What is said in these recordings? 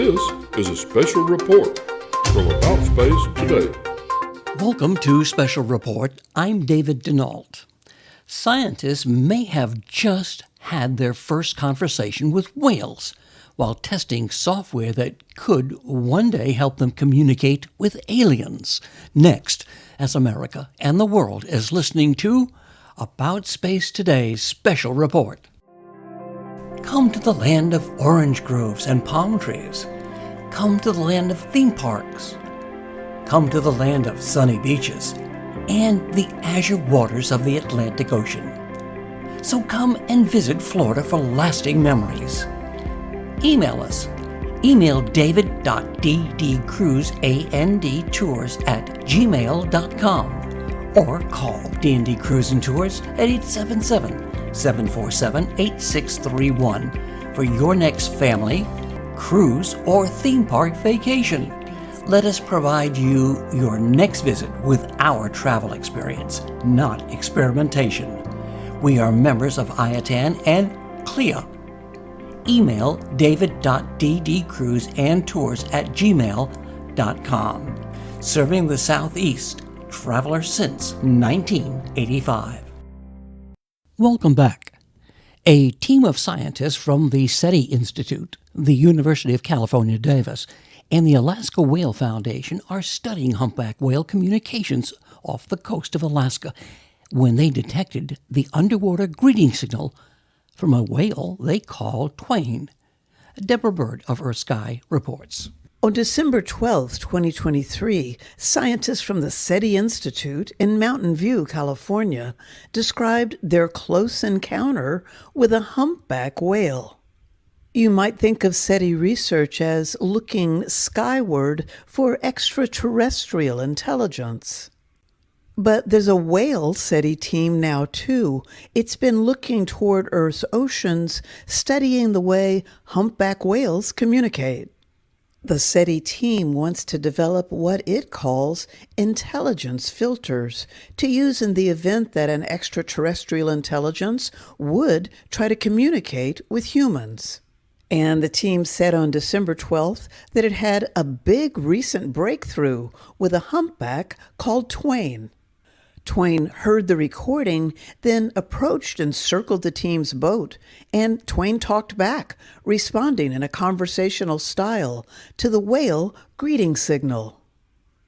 This is a special report from About Space Today. Welcome to Special Report. I'm David Denault. Scientists may have just had their first conversation with whales while testing software that could one day help them communicate with aliens. Next, as America and the world is listening to About Space Today's Special Report. Come to the land of orange groves and palm trees. Come to the land of theme parks. Come to the land of sunny beaches and the azure waters of the Atlantic Ocean. So come and visit Florida for lasting memories. Email us. Email david.ddcruiseandtours@gmail.com or call D&D Cruise and Tours at 877-747-8631 for your next family, cruise, or theme park vacation. Let us provide you your next visit with our travel experience, not experimentation. We are members of IATAN and CLIA. Email david.ddcruiseandtours@gmail.com. Serving the Southeast, traveler since 1985. Welcome back. A team of scientists from the SETI Institute, the University of California, Davis, and the Alaska Whale Foundation are studying humpback whale communications off the coast of Alaska when they detected the underwater greeting signal from a whale they call Twain. Deborah Bird of Earth Sky reports. On December 12, 2023, scientists from the SETI Institute in Mountain View, California, described their close encounter with a humpback whale. You might think of SETI research as looking skyward for extraterrestrial intelligence. But there's a whale SETI team now, too. It's been looking toward Earth's oceans, studying the way humpback whales communicate. The SETI team wants to develop what it calls intelligence filters to use in the event that an extraterrestrial intelligence would try to communicate with humans. And the team said on December 12th that it had a big recent breakthrough with a humpback called Twain. Twain heard the recording, then approached and circled the team's boat, and Twain talked back, responding in a conversational style to the whale greeting signal.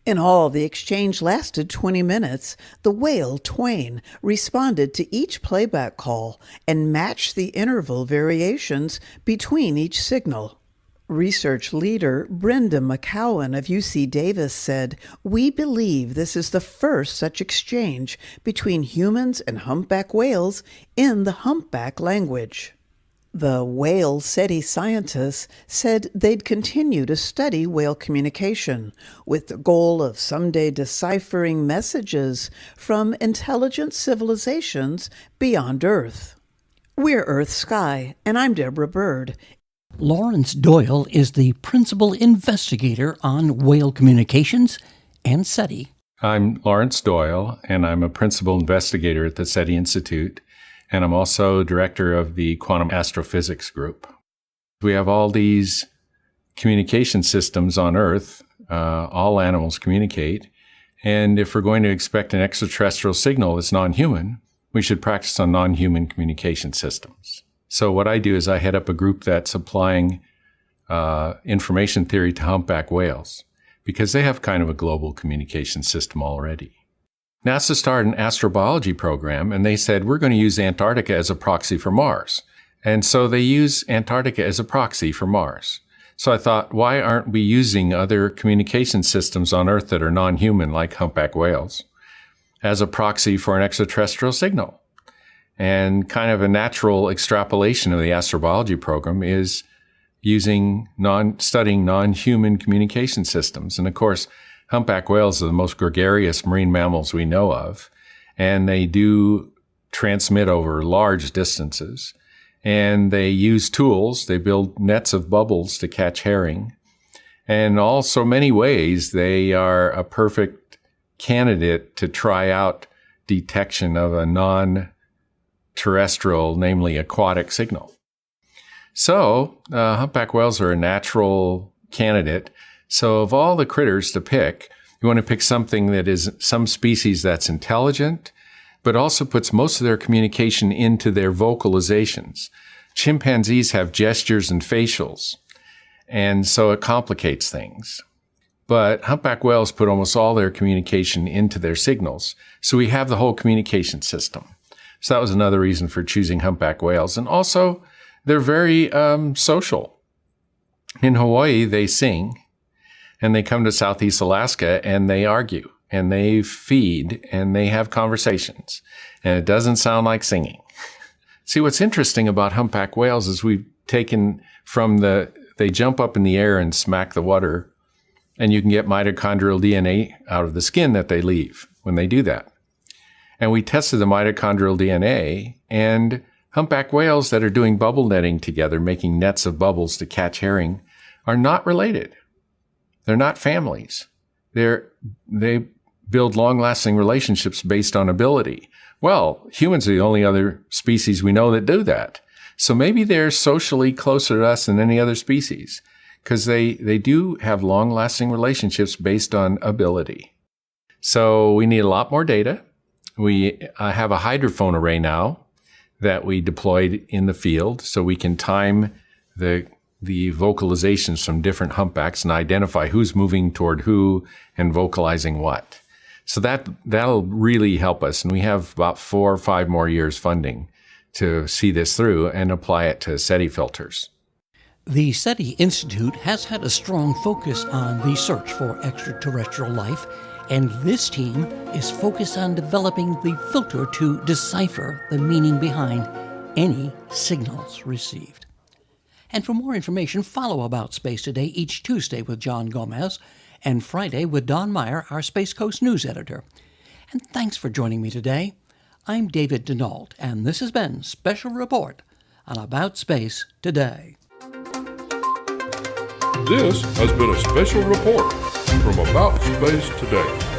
In all, the exchange lasted 20 minutes. The whale, Twain, responded to each playback call and matched the interval variations between each signal. Research leader Brenda McCowan of UC Davis said, "We believe this is the first such exchange between humans and humpback whales in the humpback language." The whale SETI scientists said they'd continue to study whale communication with the goal of someday deciphering messages from intelligent civilizations beyond Earth. We're Earth Sky, and I'm Deborah Bird. Lawrence Doyle is the principal investigator on whale communications and SETI. I'm Lawrence Doyle, and I'm a principal investigator at the SETI Institute, and I'm also director of the Quantum Astrophysics Group. We have all these communication systems on Earth. All animals communicate, and if we're going to expect an extraterrestrial signal that's non-human, we should practice on non-human communication systems. So what I do is I head up a group that's applying information theory to humpback whales because they have kind of a global communication system already. NASA started an astrobiology program, and they said, we're going to use Antarctica as a proxy for Mars. And so they use Antarctica as a proxy for Mars. So I thought, why aren't we using other communication systems on Earth that are non-human, like humpback whales, as a proxy for an extraterrestrial signal? And kind of a natural extrapolation of the astrobiology program is using studying non-human communication systems. And of course, humpback whales are the most gregarious marine mammals we know of, and they do transmit over large distances. And they use tools. They build nets of bubbles to catch herring. And in all so many ways, they are a perfect candidate to try out detection of a non-terrestrial, namely aquatic signal. So humpback whales are a natural candidate. So of all the critters to pick, you want to pick something that is some species that's intelligent, but also puts most of their communication into their vocalizations. Chimpanzees have gestures and facials, and so it complicates things. But humpback whales put almost all their communication into their signals. So we have the whole communication system. So that was another reason for choosing humpback whales. And also, they're very social. In Hawaii, they sing, and they come to Southeast Alaska, and they argue, and they feed, and they have conversations. And it doesn't sound like singing. See, what's interesting about humpback whales is we've taken from they jump up in the air and smack the water, and you can get mitochondrial DNA out of the skin that they leave when they do that. And we tested the mitochondrial DNA, and humpback whales that are doing bubble netting together, making nets of bubbles to catch herring, are not related. They're not families. They build long-lasting relationships based on ability. Well, humans are the only other species we know that do that. So maybe they're socially closer to us than any other species, because they do have long-lasting relationships based on ability. So we need a lot more data. We have a hydrophone array now that we deployed in the field, so we can time the vocalizations from different humpbacks and identify who's moving toward who and vocalizing what. So that'll really help us. And we have about 4 or 5 more years funding to see this through and apply it to SETI filters. The SETI Institute has had a strong focus on the search for extraterrestrial life, and this team is focused on developing the filter to decipher the meaning behind any signals received. And for more information, follow About Space Today each Tuesday with John Gomez and Friday with Don Meyer, our Space Coast news editor. And thanks for joining me today. I'm David Denault, and this has been Special Report on About Space Today. This has been a special report from About Space Today.